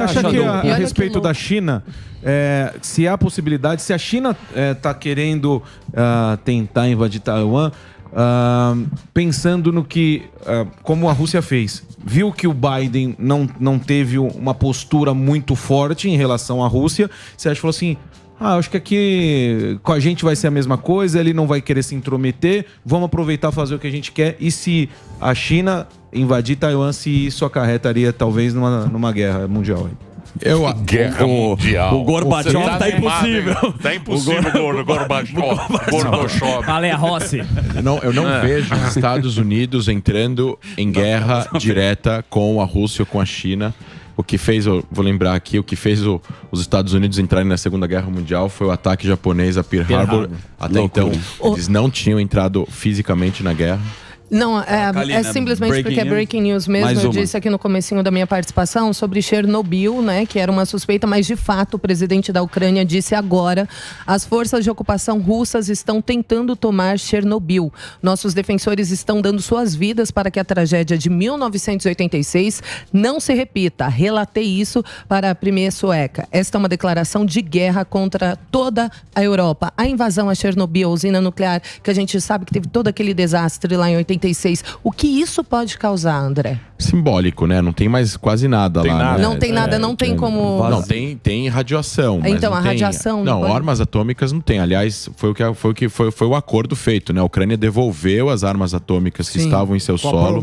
Acha que a respeito da China, se há possibilidade, se a China está querendo tentar invadir Taiwan, pensando no que, como a Rússia fez, viu que o Biden não teve uma postura muito forte em relação à Rússia, você acha que falou assim, acho que aqui com a gente vai ser a mesma coisa, ele não vai querer se intrometer, vamos aproveitar e fazer o que a gente quer, e se a China invadir Taiwan, se isso acarretaria talvez numa guerra mundial? Guerra mundial. O Gorbachev tá impossível. Tá impossível o Gorbachev. Valeu, Rossi. Eu não vejo os Estados Unidos entrando em guerra direta com a Rússia ou com a China. O que fez, eu vou lembrar aqui, o que fez os Estados Unidos entrarem na Segunda Guerra Mundial foi o ataque japonês a Pearl Harbor. Até então, eles não tinham entrado fisicamente na guerra. Não, é simplesmente porque é breaking news mesmo. Eu disse aqui no comecinho da minha participação sobre Chernobyl, né, que era uma suspeita, mas de fato o presidente da Ucrânia disse agora: as forças de ocupação russas estão tentando tomar Chernobyl. Nossos defensores estão dando suas vidas para que a tragédia de 1986 não se repita. Relatei isso para a Premier sueca. Esta é uma declaração de guerra contra toda a Europa. A invasão a Chernobyl, a usina nuclear, que a gente sabe que teve todo aquele desastre lá em 86. O que isso pode causar, André? Simbólico, né? Não tem mais quase nada lá. Né? Não tem nada, não tem como... Não, tem radiação. Então, a radiação... Não, armas atômicas não tem. Aliás, foi o acordo feito, né? A Ucrânia devolveu as armas atômicas que estavam em seu solo.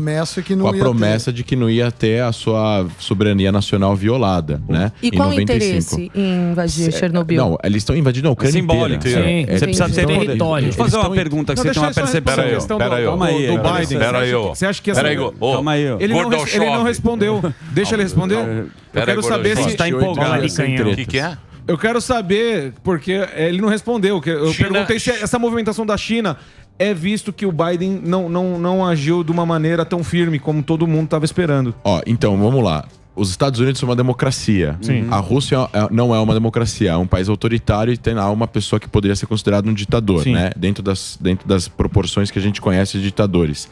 Com a promessa de que não ia ter a sua soberania nacional violada, né? E qual o interesse em invadir Chernobyl? Não, eles estão invadindo a Ucrânia simbólico. inteira. Você precisa ter território. Deixa eu fazer uma pergunta que você tem uma percepção. Peraí, Biden. Você acha que calma aí, ele não respondeu. Deixa ele responder. Eu quero saber se está empolgado. O que é? Eu quero saber porque ele não respondeu. Eu perguntei se essa movimentação da China é visto que o Biden não agiu de uma maneira tão firme como todo mundo estava esperando. Então, vamos lá. Os Estados Unidos são uma democracia. Sim. A Rússia não é uma democracia, é um país autoritário e tem lá uma pessoa que poderia ser considerada um ditador, né? Dentro das proporções que a gente conhece de ditadores.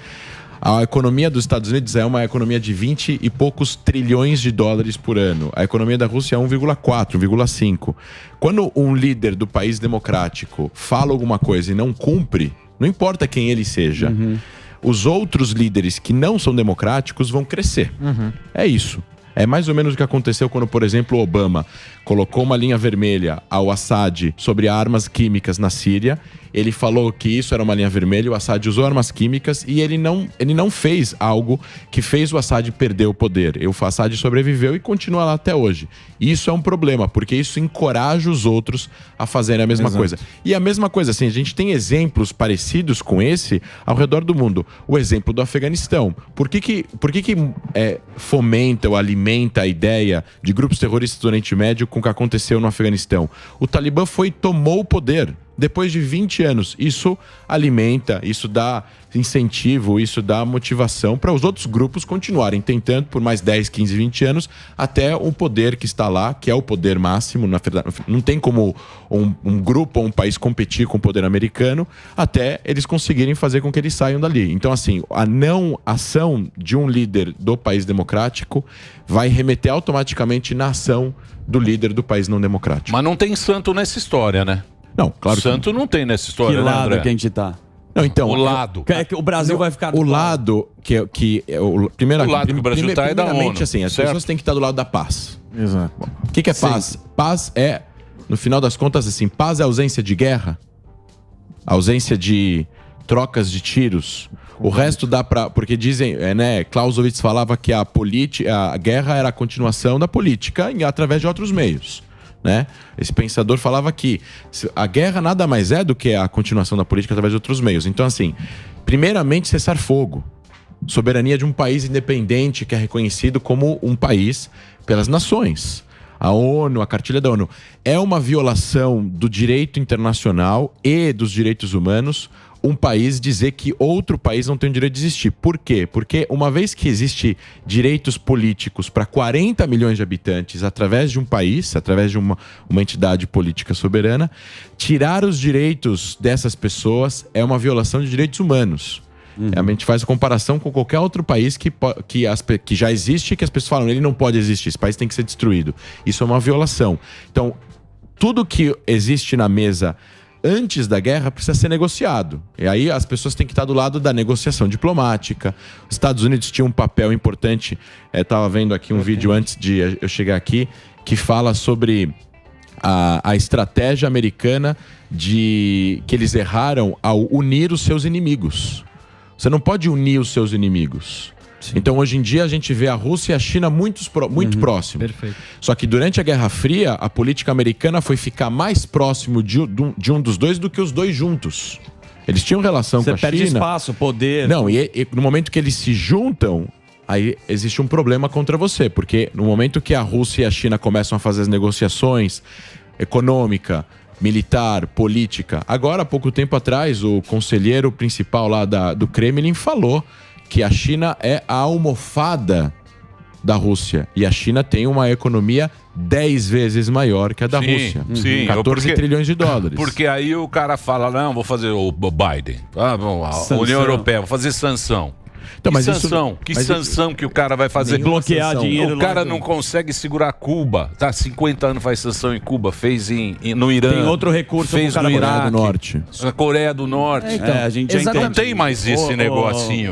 A economia dos Estados Unidos é uma economia de 20 e poucos trilhões de dólares por ano. A economia da Rússia é 1,4, 1,5. Quando um líder do país democrático fala alguma coisa e não cumpre, não importa quem ele seja, os outros líderes que não são democráticos vão crescer. É isso. É mais ou menos o que aconteceu quando, por exemplo, Obama colocou uma linha vermelha ao Assad sobre armas químicas na Síria. Ele falou que isso era uma linha vermelha, o Assad usou armas químicas e ele não fez algo que fez o Assad perder o poder. O Assad sobreviveu e continua lá até hoje. Isso é um problema, porque isso encoraja os outros a fazerem a mesma coisa. E a mesma coisa, assim, a gente tem exemplos parecidos com esse ao redor do mundo. O exemplo do Afeganistão. Por que fomenta ou alimenta a ideia de grupos terroristas do Oriente Médio com o que aconteceu no Afeganistão? O Talibã tomou o poder. Depois de 20 anos, isso alimenta, isso dá incentivo, isso dá motivação para os outros grupos continuarem tentando por mais 10, 15, 20 anos até o poder que está lá, que é o poder máximo. Na verdade, não tem como um grupo ou um país competir com o poder americano até eles conseguirem fazer com que eles saiam dali. Então, assim, a não ação de um líder do país democrático vai remeter automaticamente na ação do líder do país não democrático. Mas não tem santo nessa história, né? Não, claro que santo não tem nessa história, que né, lado André? que a gente tá? Não, então, o lado. O Brasil vai ficar... O lado que o lado que o Brasil está é da ONU. Assim, as pessoas têm que estar do lado da paz. Exato. O que é paz? Paz é, no final das contas, assim, paz é ausência de guerra, ausência de trocas de tiros. O resto dá pra... Porque dizem, né, Clausewitz falava que a guerra era a continuação da política através de outros meios. Né? Esse pensador falava que a guerra nada mais é do que a continuação da política através de outros meios. Então, assim, primeiramente, cessar fogo. Soberania de um país independente que é reconhecido como um país pelas nações. A ONU, a cartilha da ONU, é uma violação do direito internacional e dos direitos humanos um país dizer que outro país não tem o direito de existir. Por quê? Porque uma vez que existe direitos políticos para 40 milhões de habitantes através de um país, através de uma entidade política soberana, tirar os direitos dessas pessoas é uma violação de direitos humanos. A gente faz a comparação com qualquer outro país que já existe e que as pessoas falam, ele não pode existir, esse país tem que ser destruído. Isso é uma violação. Então, tudo que existe na mesa antes da guerra precisa ser negociado. E aí as pessoas têm que estar do lado da negociação diplomática. Os Estados Unidos tinham um papel importante. Estava vendo aqui um vídeo antes de eu chegar aqui, que fala sobre a estratégia americana que eles erraram ao unir os seus inimigos. Você não pode unir os seus inimigos. Sim. Então, hoje em dia, a gente vê a Rússia e a China muito próximo. Perfeito. Só que durante a Guerra Fria, a política americana foi ficar mais próximo de um dos dois do que os dois juntos. Eles tinham relação com a China. Você perde espaço, poder. Não, e no momento que eles se juntam, aí existe um problema contra você. Porque no momento que a Rússia e a China começam a fazer as negociações econômica, militar, política. Agora, há pouco tempo atrás, o conselheiro principal lá do Kremlin falou que a China é a almofada da Rússia. E a China tem uma economia 10 vezes maior que a da Rússia. Sim, 14 trilhões de dólares. Porque aí o cara fala, não, vou fazer o Biden. A União Europeia, vou fazer sanção. Então, que sanção? Que sanção que o cara vai fazer? Bloquear dinheiro. O cara não consegue segurar Cuba. Tá, 50 anos faz sanção em Cuba, fez no Irã. Tem outro recurso fez no Iraque, do Norte. Na Coreia do Norte. A gente já não tem mais esse negocinho.